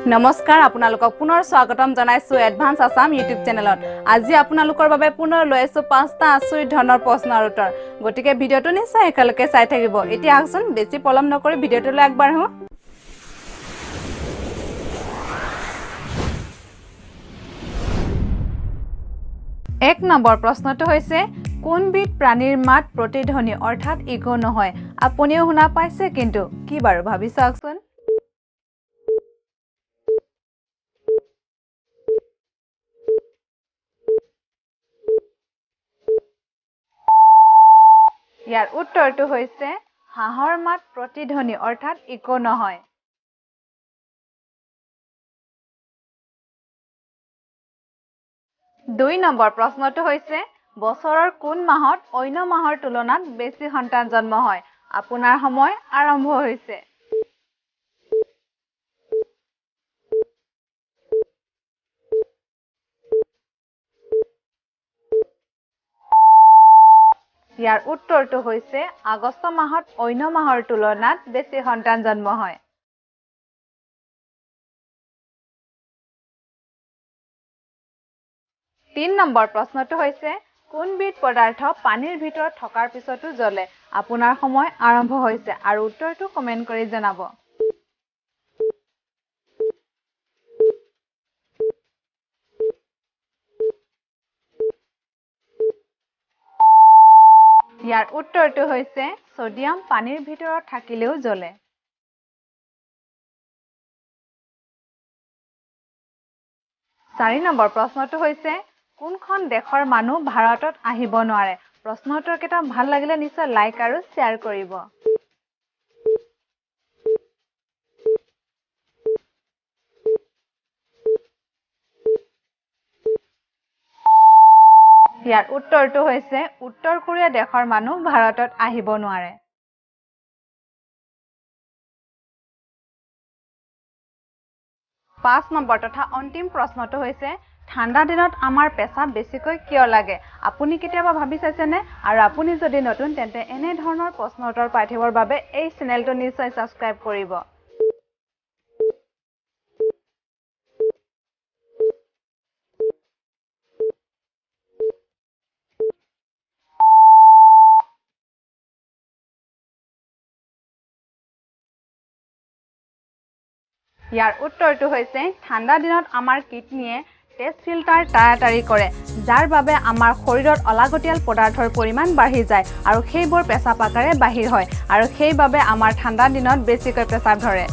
নমস্কাৰ আপোনালোকক পুনৰ স্বাগতম জনাইছো এডভান্স আসাম ইউটিউব চেনেলত আজি আপোনালোকৰ বাবে পুনৰ লৈ আছো 5টা আচৰিত ধৰণৰ প্ৰশ্নৰ উত্তৰ গতিকে ভিডিওটো নিশ্চয় একেলগে চাই থাকিব এতিয়া আহকচোন বেছি পলম নকৰি ভিডিওটোলৈ আগবাঢ়ো 1 নম্বৰ প্ৰশ্নটো হৈছে কোনবিধ প্ৰাণীৰ মাত প্ৰতিধ্বনি অৰ্থাৎ ইকো নহয় আপুনিও শুনা পাইছে কিন্তু কি বাৰু ভাবি চাওকচোন ইয়াৰ উত্তৰটো হৈছে হাঁহৰ মাত প্ৰতিধ্বনি অৰ্থাৎ ইকো নহয় 2 নম্বৰ প্ৰশ্নটো হৈছে বছৰৰ কোন মাহত অন্য মাহৰ তুলনাত বেছি সন্তান জন্ম হয় আপোনাৰ সময় আৰম্ভ হৈছে ইয়াৰ উত্তৰটো হৈছে আগষ্ট মাহত অন্য মাহৰ তুলনাত বেছি সন্তান জন্ম হয় 3 নম্বৰ প্ৰশ্নটো হৈছে কোনবিধ পদাৰ্থ পানীৰ ভিতৰত থকাৰ পিছতো জ্বলে আপোনাৰ সময় আৰম্ভ হৈছে আৰু উত্তৰটো কমেন্ট কৰি জনাব ইয়াৰ উত্তৰটো হৈছে সোডিয়াম পানীৰ ভিতৰত থাকিলেও জ্বলে 4 নম্বৰ প্ৰশ্নটো হৈছে কোনখন দেশৰ মানুহ ভাৰতত আহিব নোৱাৰে প্ৰশ্ন উত্তৰকেইটা ভাল লাগিলে নিশ্চয় লাইক আৰু শ্বেয়াৰ কৰিব ইয়াৰ উত্তৰটো হৈছে উত্তৰ কোৰিয়া দেশৰ মানুহ ভাৰতত আহিব নোৱাৰে 5 নম্বৰ তথা অন্তিম প্ৰশ্নটো হৈছে ঠাণ্ডা দিনত আমাৰ পেছাব বেছিকৈ কিয় লাগে আপুনি কেতিয়াবা ভাবি চাইছেনে আৰু আপুনি যদি নতুন তেন্তে এনে ধৰণৰ প্ৰশ্ন উত্তৰ পাই থাকিবৰ বাবে এই চেনেলটো নিশ্চয় সাবস্ক্ৰাইব কৰিব ইয়াৰ উত্তৰটো হৈছে ঠাণ্ডা দিনত আমাৰ কিডনীয়ে টেষ্ট ফিল্টাৰ তাড়াতাড়ি কৰে যাৰ বাবে আমাৰ শৰীৰত অলাগতিয়াল পদাৰ্থৰ পৰিমাণ বাঢ়ি যায় আৰু সেইবোৰ পেছাব আকাৰে বাহিৰ হয় আৰু সেইবাবে আমাৰ ঠাণ্ডা দিনত বেছিকৈ পেছাব ধৰে